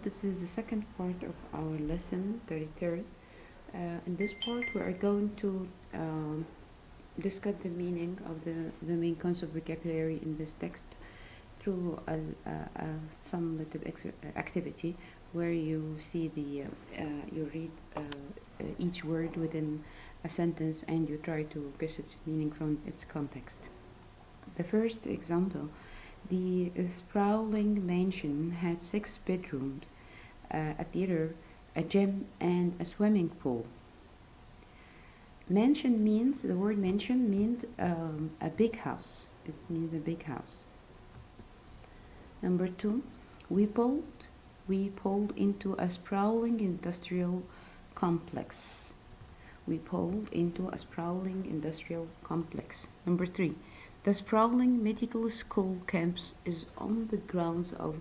this is the second part of our lesson 33rd. In this part we are going to discuss the meaning of the main concept vocabulary in this text through a summative activity where you see you read each word within a sentence and you try to guess its meaning from its context. The first example: the sprawling mansion had 6 bedrooms, a theater, a gym, and a swimming pool. The word mansion means a big house. It means a big house. Number 2, we pulled into a sprawling industrial complex. We pulled into a sprawling industrial complex. Number 3, the sprawling medical school campus is on the grounds of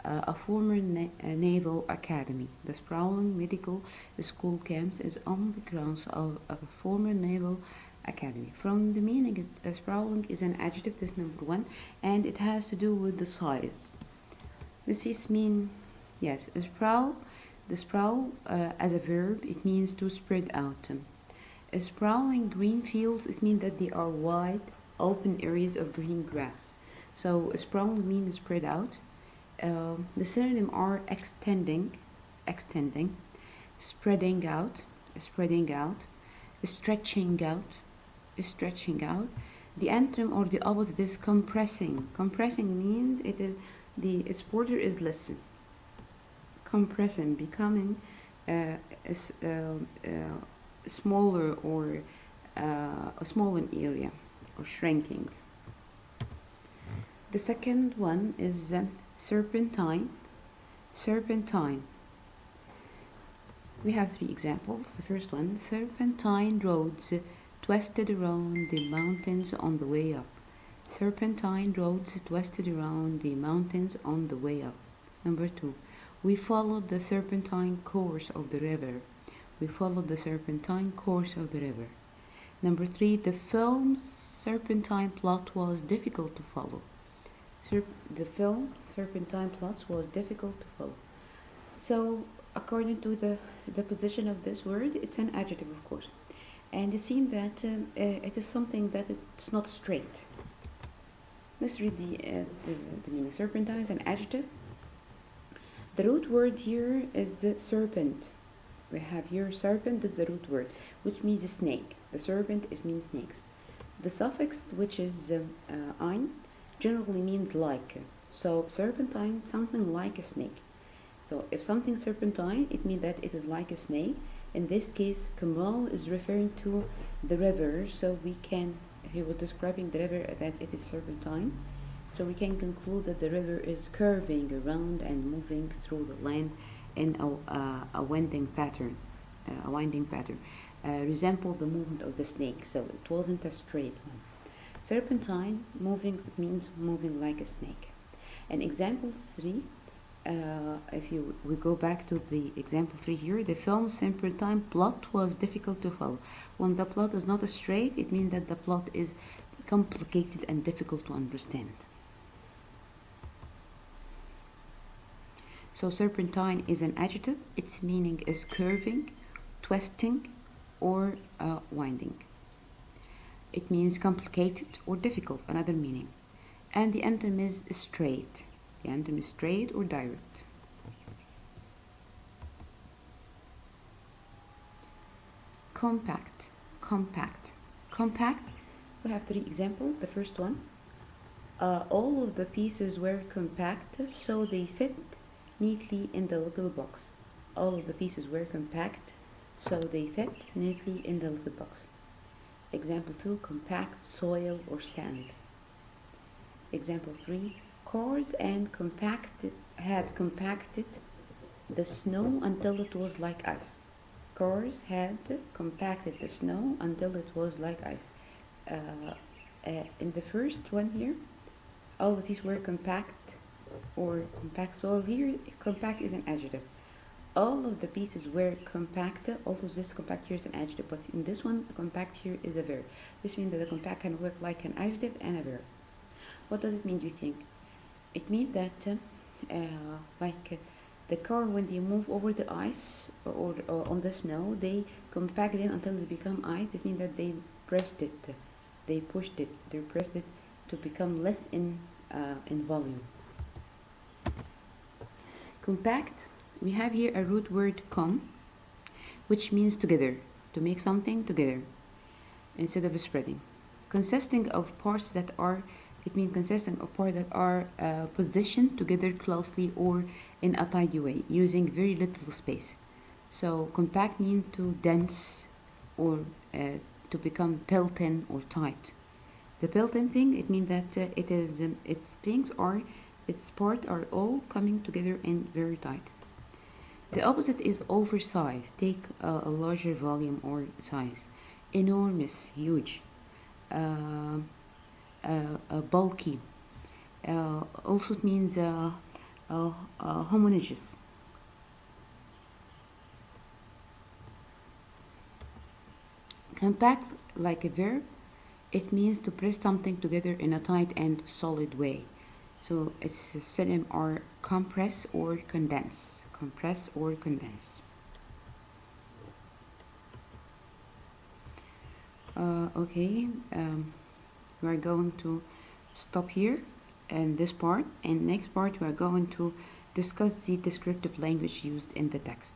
a former naval academy. The sprawling medical school campus is on the grounds of a former naval academy. From the meaning, sprawling is an adjective, this number 1, and it has to do with the size. This is the sprawl as a verb, it means to spread out. Sprawling green fields, it means that they are wide open areas of green grass. So sprawling means spread out. The synonym are extending, spreading out, stretching out. The antonym or the opposite is compressing. Compressing means its border is lessened. Compressing, becoming smaller or a smaller area or shrinking. The second one is serpentine. We have 3 examples. The first one: serpentine roads twisted around the mountains on the way up. Serpentine roads twisted around the mountains on the way up. Number 2, we followed the serpentine course of the river. We followed the serpentine course of the river. Number 3, the film's serpentine plot was difficult to follow. The film serpentine plot was difficult to follow. So according to the position of this word, it's an adjective, of course, and it seems that it is something that it's not straight. Let's read the meaning. Serpentine is an adjective. The root word here is serpent. We have here serpent is the root word, which means a snake. The serpent means snakes. The suffix, which is ein, generally means like. So serpentine, something like a snake. So if something serpentine, it means that it is like a snake. In this case, Kamal is referring to the river, so he was describing the river that it is serpentine. So we can conclude that the river is curving around and moving through the land in a winding pattern, resemble the movement of the snake. So it wasn't a straight one. Serpentine, moving, means moving like a snake. And example 3, we go back to the example 3 here, the film's serpentine plot was difficult to follow. When the plot is not straight, it means that the plot is complicated and difficult to understand. So serpentine is an adjective. Its meaning is curving, twisting, or winding. It means complicated or difficult, another meaning. And the antonym is straight. The antonym is straight or direct. Compact. We have 3 examples. The first one: all of the pieces were compact, so they fit neatly in the little box. All of the pieces were compact, so they fit neatly in the little box. Example 2, compact soil or sand. Example 3, cars had compacted the snow until it was like ice. Cars had compacted the snow until it was like ice. In the first one here, all of these were compact or compact soil. Here, compact is an adjective. All of the pieces were compact. Also, this compact here is an adjective, but in this one, compact here is a verb. This means that the compact can work like an adjective and a verb. What does it mean, do you think? It means that The car, when they move over the ice or on the snow, they compact them until they become ice. This means that they pressed it, they pushed it, they pressed it to become less in volume. Compact, we have here a root word com, which means together, to make something together instead of spreading. Consisting of parts that are, it means consisting of parts that are positioned together closely or in a tidy way, using very little space. So compact means to dense or to become built-in or tight. The built-in thing, it means that its things are, its parts are all coming together and very tight. The opposite is oversized. Take a larger volume or size. Enormous, huge, bulky. Also it means homogeneous. Compact, like a verb, it means to press something together in a tight and solid way. So its synonym are compress or condense. Compress or condense. Okay, we are going to stop here in this part, and next part we are going to discuss the descriptive language used in the text.